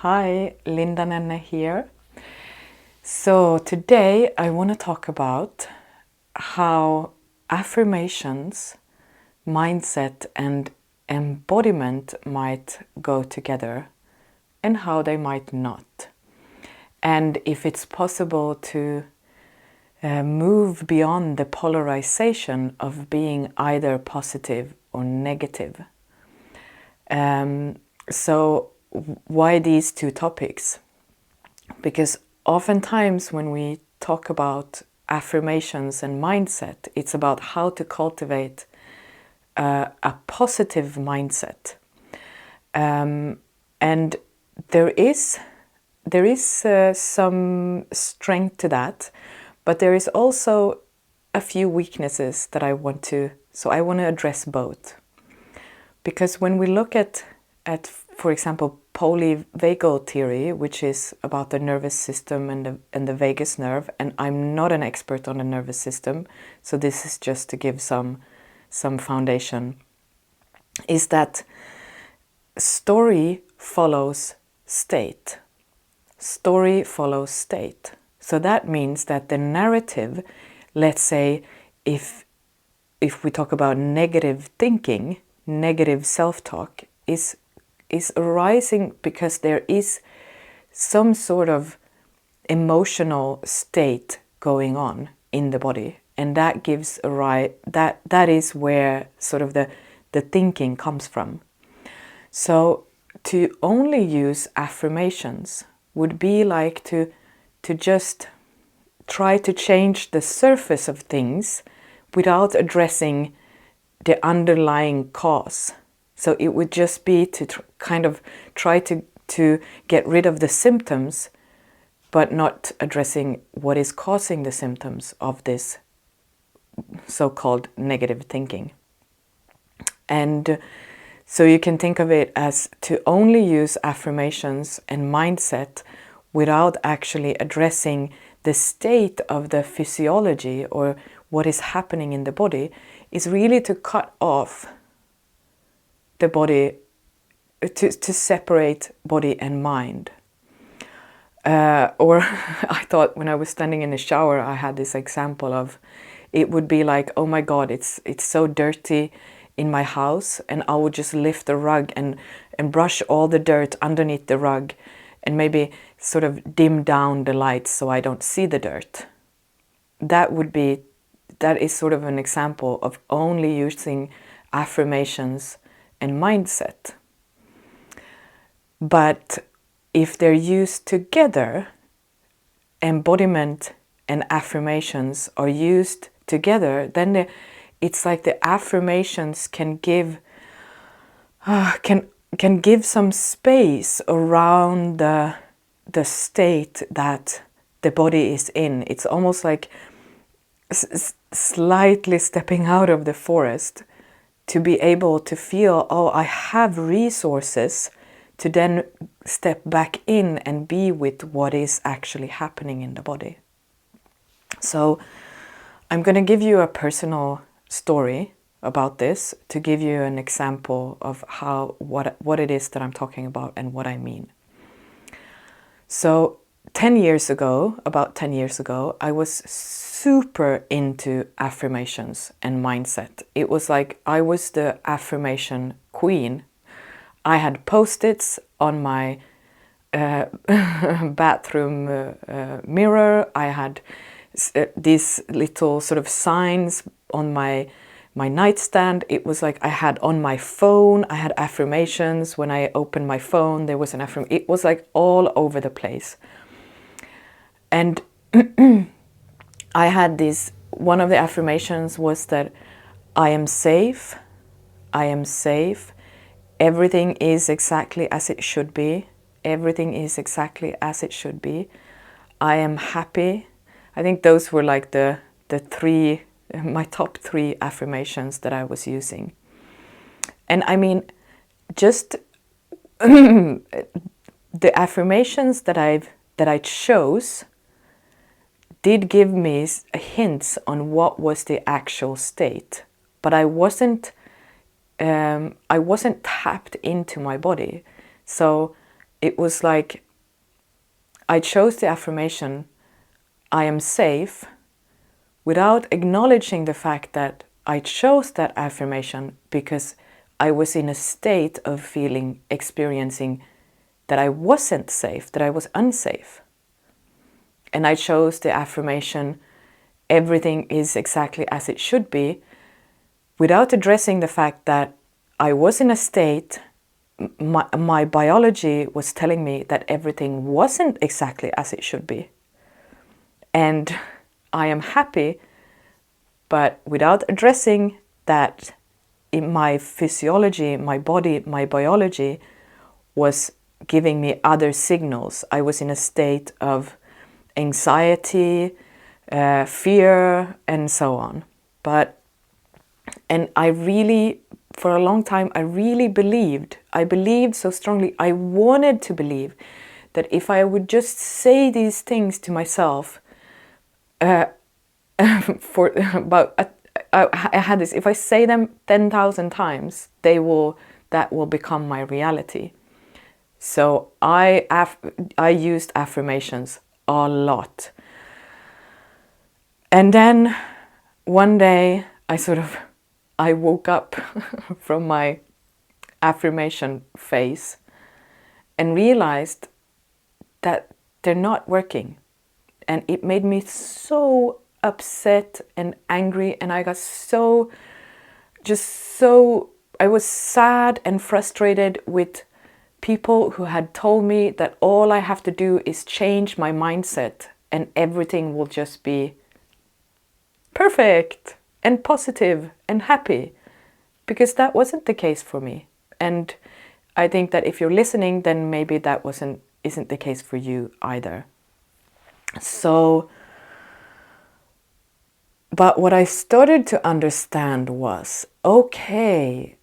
Hi, Linda Nenne here. So today I want to talk about how affirmations, mindset and embodiment might go together and how they might not. And if it's possible to move beyond the polarization of being either positive or negative. So why these two topics? Because oftentimes when we talk about affirmations and mindset, it's about how to cultivate a positive mindset. And there is some strength to that, but there is also a few weaknesses that I want to address both. Because when we look at for example, polyvagal theory, which is about the nervous system and the vagus nerve, and I'm not an expert on the nervous system, so this is just to give some foundation, is that story follows state. Story follows state. So that means that the narrative, let's say, if we talk about negative thinking, negative self-talk, is arising because there is some sort of emotional state going on in the body, and that gives a rise, that is where sort of the thinking comes from. So to only use affirmations would be like to just try to change the surface of things without addressing the underlying cause. So it would just be to try to get rid of the symptoms, but not addressing what is causing the symptoms of this so-called negative thinking. And so you can think of it as to only use affirmations and mindset without actually addressing the state of the physiology or what is happening in the body is really to cut off the body, to separate body and mind. Or I thought when I was standing in the shower, I had this example of, it would be like, oh my God, it's so dirty in my house, and I would just lift the rug and brush all the dirt underneath the rug and maybe sort of dim down the lights so I don't see the dirt. That is sort of an example of only using affirmations and mindset. But if they're used together, embodiment and affirmations are used together, then it's like the affirmations can give some space around the state that the body is in. It's almost like slightly stepping out of the forest to be able to feel, oh, I have resources to then step back in and be with what is actually happening in the body. So I'm going to give you a personal story about this to give you an example of what it is that I'm talking about and what I mean. So about 10 years ago, I was super into affirmations and mindset. It was like I was the affirmation queen. I had post-its on my bathroom mirror. I had these little sort of signs on my nightstand. It was like I had on my phone, I had affirmations. When I opened my phone, there was an affirmation. It was like all over the place. And I had this, one of the affirmations was that I am safe, I am safe, everything is exactly as it should be, everything is exactly as it should be, I am happy. I think those were like the three, my top 3 affirmations that I was using. And I mean, just the affirmations that I chose did give me hints on what was the actual state, but I wasn't tapped into my body. So it was like I chose the affirmation, I am safe, without acknowledging the fact that I chose that affirmation because I was in a state of feeling, experiencing that I wasn't safe, that I was unsafe. And I chose the affirmation, everything is exactly as it should be, without addressing the fact that I was in a state, my biology was telling me that everything wasn't exactly as it should be. And I am happy, but without addressing that in my physiology, my body, my biology was giving me other signals. I was in a state of anxiety, fear, and so on. And I really, for a long time, I believed so strongly, I wanted to believe that if I would just say these things to myself, for about, I had this, if I say them 10,000 times, that will become my reality. So I used affirmations a lot. And then one day I woke up from my affirmation phase and realized that they're not working. And it made me so upset and angry, and I got I was sad and frustrated with people who had told me that all I have to do is change my mindset and everything will just be perfect and positive and happy, because that wasn't the case for me. And I think that if you're listening, then maybe that isn't the case for you either. So, but what I started to understand was, okay,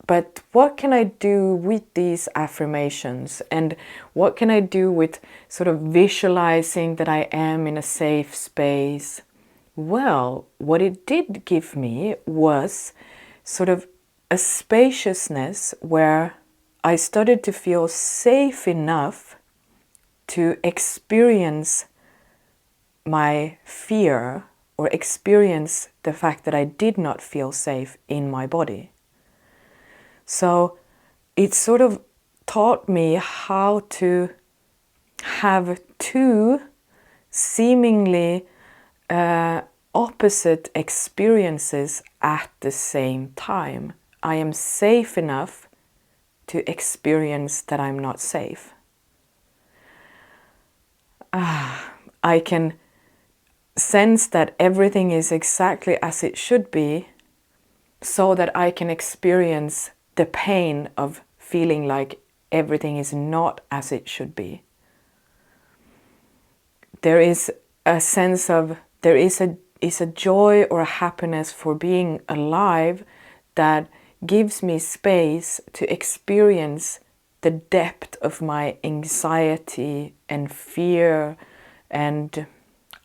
but what can I do with these affirmations? And what can I do with sort of visualizing that I am in a safe space? Well, what it did give me was sort of a spaciousness where I started to feel safe enough to experience my fear or experience the fact that I did not feel safe in my body. So it sort of taught me how to have two seemingly opposite experiences at the same time. I am safe enough to experience that I'm not safe. I can sense that everything is exactly as it should be, so that I can experience the pain of feeling like everything is not as it should be. There is a sense of, there is a joy or a happiness for being alive that gives me space to experience the depth of my anxiety and fear, and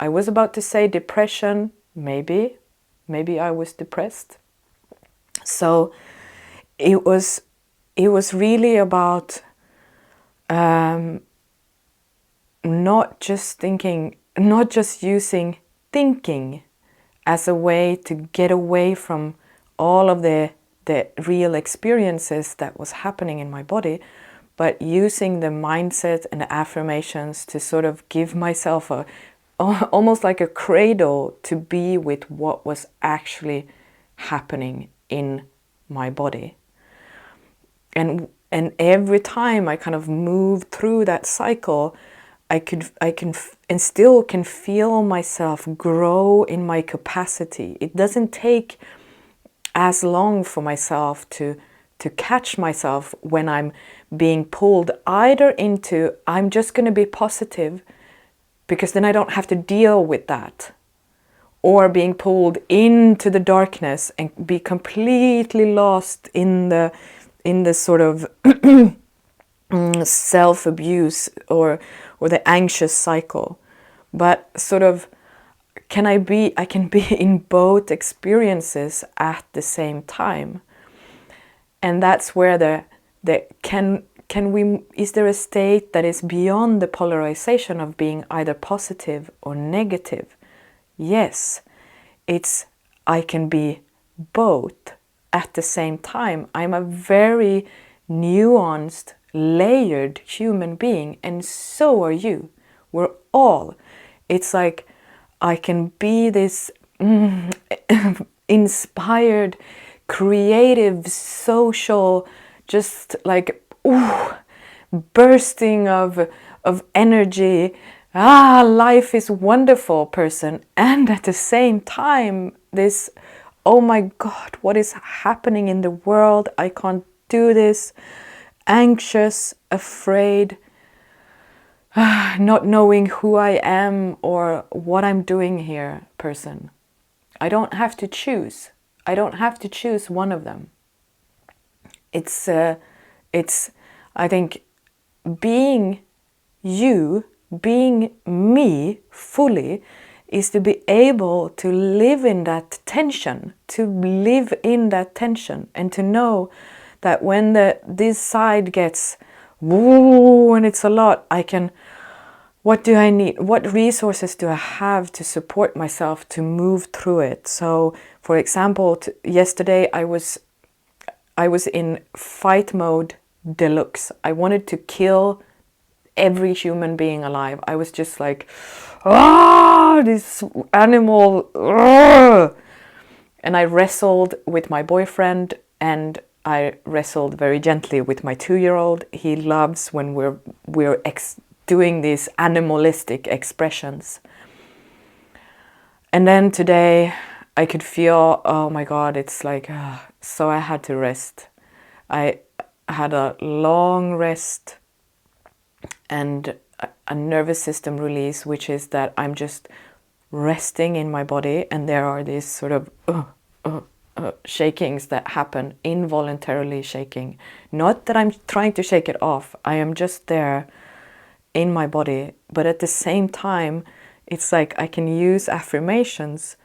I was about to say depression, maybe I was depressed. So it was really about not just using thinking as a way to get away from all of the real experiences that was happening in my body, but using the mindset and the affirmations to sort of give myself almost like a cradle to be with what was actually happening in my body. And every time I kind of moved through that cycle, I can still feel myself grow in my capacity. It doesn't take as long for myself to catch myself when I'm being pulled either into, I'm just going to be positive because then I don't have to deal with that, or being pulled into the darkness and be completely lost in the sort of self-abuse or the anxious cycle. But sort of I can be in both experiences at the same time. And that's where the is there a state that is beyond the polarization of being either positive or negative? Yes, I can be both at the same time. I'm a very nuanced, layered human being, and so are you. We're all. It's like I can be this inspired, creative, social, just like bursting of energy. Life is wonderful person, and at the same time this, oh my God, what is happening in the world? I can't do this. Anxious, afraid, not knowing who I am or what I'm doing here person. I don't have to choose. I don't have to choose one of them. It's I think being you, being me fully, is to be able to live in that tension, and to know that when this side gets woo and it's a lot, what do I need? What resources do I have to support myself to move through it? So, for example, yesterday I was in fight mode deluxe. I wanted to kill every human being alive. I was just like, this animal. And I wrestled with my boyfriend, and I wrestled very gently with my 2-year-old. He loves when we're doing these animalistic expressions. And then today I could feel, oh my God, it's like, so I had to rest. I had a long rest and a nervous system release, which is that I'm just resting in my body, and there are these sort of shakings that happen, involuntarily shaking. Not that I'm trying to shake it off, I am just there in my body, but at the same time, it's like I can use affirmations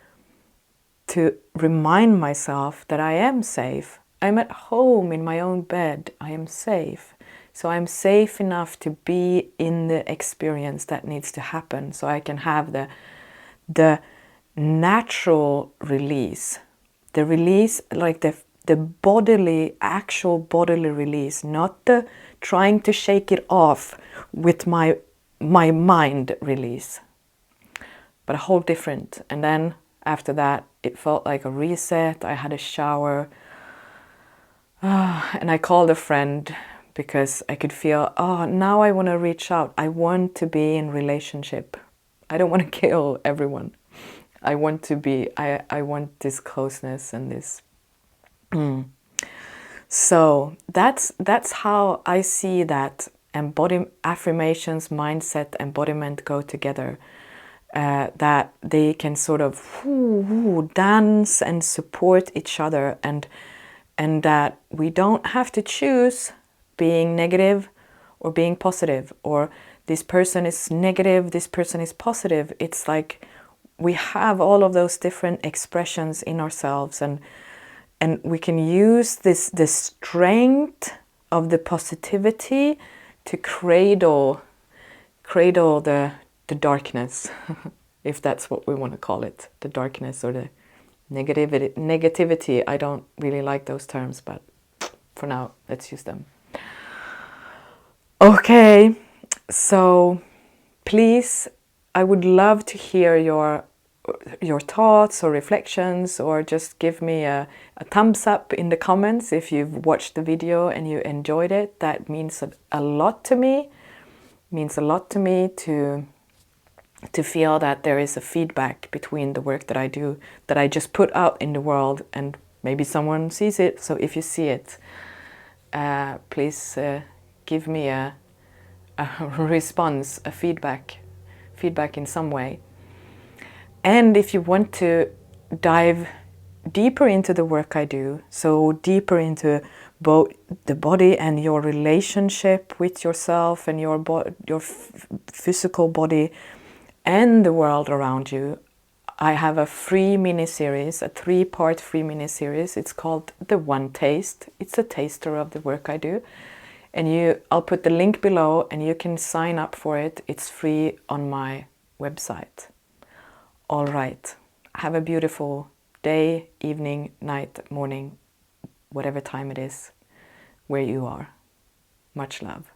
to remind myself that I am safe. I'm at home in my own bed, I am safe. So I'm safe enough to be in the experience that needs to happen, so I can have the natural release. The release, like the bodily, actual bodily release, not the trying to shake it off with my mind release. But a whole different. And then after that, it felt like a reset. I had a shower. And I called a friend because I could feel, now I want to reach out. I want to be in relationship. I don't want to kill everyone. I want to be, I want this closeness and this. So that's how I see that affirmations, mindset, embodiment go together. That they can sort of dance and support each other, and that we don't have to choose being negative or being positive, or this person is negative, this person is positive. It's like we have all of those different expressions in ourselves, and we can use the strength of the positivity to cradle the darkness, if that's what we want to call it, the darkness or the negativity. I don't really like those terms, but for now, let's use them. Okay, so please, I would love to hear your thoughts or reflections, or just give me a thumbs up in the comments if you've watched the video and you enjoyed it. That means a lot to me. It means a lot to me to feel that there is a feedback between the work that I do, that I just put out in the world, and maybe someone sees it. So if you see it, please give me a response, a feedback in some way. And if you want to dive deeper into the work I do, so deeper into both the body and your relationship with yourself and your physical body and the world around you, I have a free miniseries, a 3-part free miniseries. It's called The One Taste. It's a taster of the work I do. And I'll put the link below and you can sign up for it. It's free on my website. All right. Have a beautiful day, evening, night, morning, whatever time it is where you are. Much love.